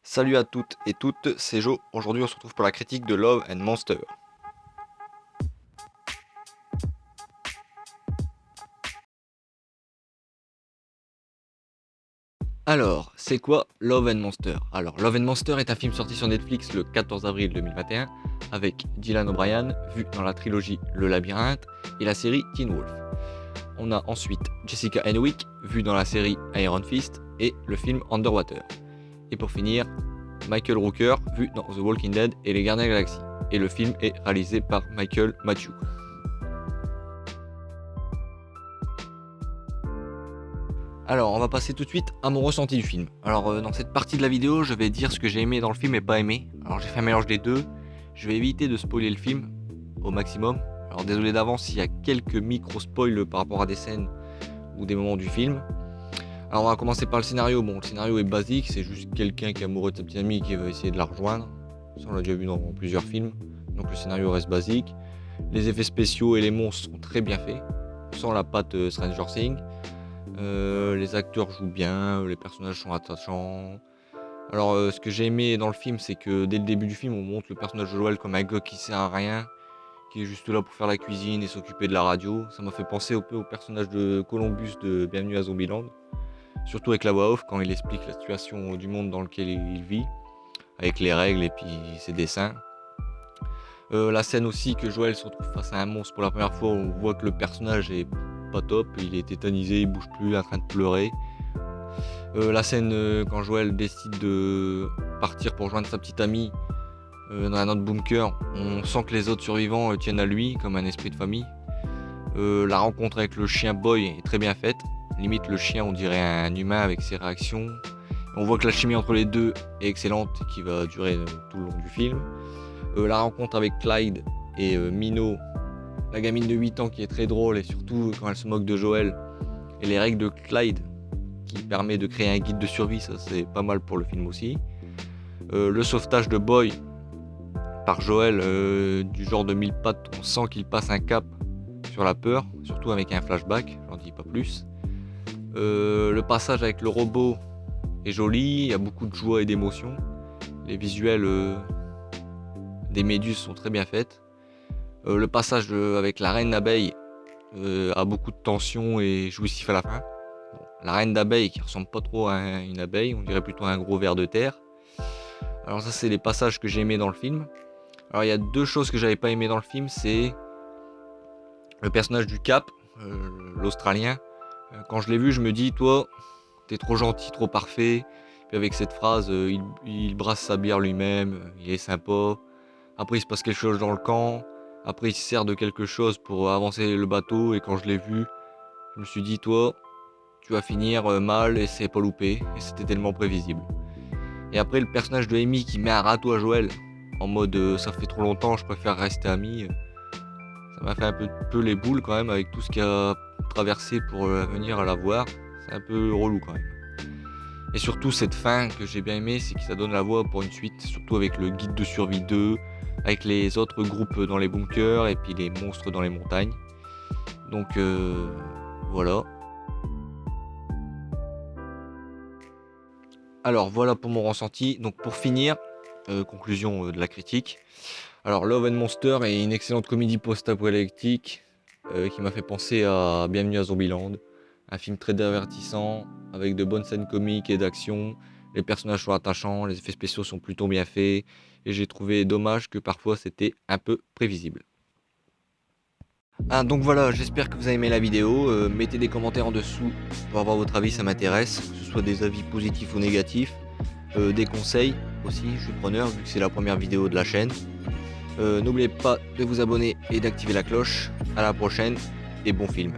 Salut à toutes et toutes, c'est Jo. Aujourd'hui on se retrouve pour la critique de Love and Monster. Alors, c'est quoi Love and Monster? Alors, Love and Monster est un film sorti sur Netflix le 14 avril 2021 avec Dylan O'Brien, vu dans la trilogie Le Labyrinthe et la série Teen Wolf. On a ensuite Jessica Henwick, vue dans la série Iron Fist et le film Underwater. Et pour finir, Michael Rooker, vu dans The Walking Dead et Les Gardiens de la Galaxie. Et le film est réalisé par Michael Matthew. Alors, on va passer tout de suite à mon ressenti du film. Alors, dans cette partie de la vidéo, je vais dire ce que j'ai aimé dans le film et pas aimé. Alors, j'ai fait un mélange des deux. Je vais éviter de spoiler le film au maximum. Alors, désolé d'avance s'il y a quelques micro-spoils par rapport à des scènes ou des moments du film. Alors, on va commencer par le scénario. Bon, le scénario est basique, c'est juste quelqu'un qui est amoureux de sa petite amie qui veut essayer de la rejoindre. Ça, on l'a déjà vu dans plusieurs films. Donc, le scénario reste basique. Les effets spéciaux et les monstres sont très bien faits, sans la patte Stranger Things. Les acteurs jouent bien, les personnages sont attachants. Alors, ce que j'ai aimé dans le film, c'est que dès le début du film, on montre le personnage de Joel comme un gars qui sert à rien, qui est juste là pour faire la cuisine et s'occuper de la radio. Ça m'a fait penser un peu au personnage de Columbus de Bienvenue à Zombieland, surtout avec la voix off quand il explique la situation du monde dans lequel il vit, avec les règles et puis ses dessins. La scène aussi que Joel se retrouve face à un monstre pour la première fois, on voit que le personnage est pas top, il est tétanisé, il bouge plus, il est en train de pleurer. La scène quand Joel décide de partir pour rejoindre sa petite amie dans un autre bunker, on sent que les autres survivants tiennent à lui comme un esprit de famille. La rencontre avec le chien Boy est très bien faite, limite le chien on dirait un humain avec ses réactions. On voit que la chimie entre les deux est excellente et qui va durer tout le long du film. La rencontre avec Clyde et Minot, la gamine de 8 ans qui est très drôle et surtout quand elle se moque de Joel, et les règles de Clyde qui permet de créer un guide de survie, ça c'est pas mal pour le film aussi. Le sauvetage de Boy par Joel, du genre de 1000 pattes, on sent qu'il passe un cap sur la peur, surtout avec un flashback, j'en dis pas plus. Le passage avec le robot est joli, il y a beaucoup de joie et d'émotion. Les visuels des méduses sont très bien faites. Le passage avec la reine d'abeille a beaucoup de tension et jouissif à la fin. Bon, la reine d'abeille qui ressemble pas trop à une abeille, on dirait plutôt à un gros ver de terre. Alors ça c'est les passages que j'ai aimés dans le film. Alors il y a deux choses que j'avais pas aimé dans le film, c'est le personnage du Cap, l'Australien. Quand je l'ai vu, je me dis toi, t'es trop gentil, trop parfait. Puis avec cette phrase, il brasse sa bière lui-même, il est sympa. Après il se passe quelque chose dans le camp. Après il se sert de quelque chose pour avancer le bateau. Et quand je l'ai vu, je me suis dit toi, tu vas finir mal et c'est pas loupé. Et c'était tellement prévisible. Et après le personnage de Amy qui met un râteau à Joël. En mode ça fait trop longtemps, je préfère rester ami. Ça m'a fait un peu les boules quand même avec tout ce qu'il a traversé pour venir à la voir. C'est un peu relou quand même. Et surtout cette fin que j'ai bien aimé, c'est que ça donne la voie pour une suite, surtout avec le guide de survie 2, avec les autres groupes dans les bunkers et puis les monstres dans les montagnes. Donc voilà. Alors voilà pour mon ressenti. Donc pour finir, conclusion de la critique. Alors Love and Monster est une excellente comédie post-apocalyptique qui m'a fait penser à Bienvenue à Zombieland. Un film très divertissant, avec de bonnes scènes comiques et d'action. Les personnages sont attachants, les effets spéciaux sont plutôt bien faits. Et j'ai trouvé dommage que parfois c'était un peu prévisible. Donc voilà, j'espère que vous avez aimé la vidéo. Mettez des commentaires en dessous pour avoir votre avis, ça m'intéresse. Que ce soit des avis positifs ou négatifs. Des conseils aussi, je suis preneur vu que c'est la première vidéo de la chaîne. N'oubliez pas de vous abonner et d'activer la cloche. À la prochaine et bon film.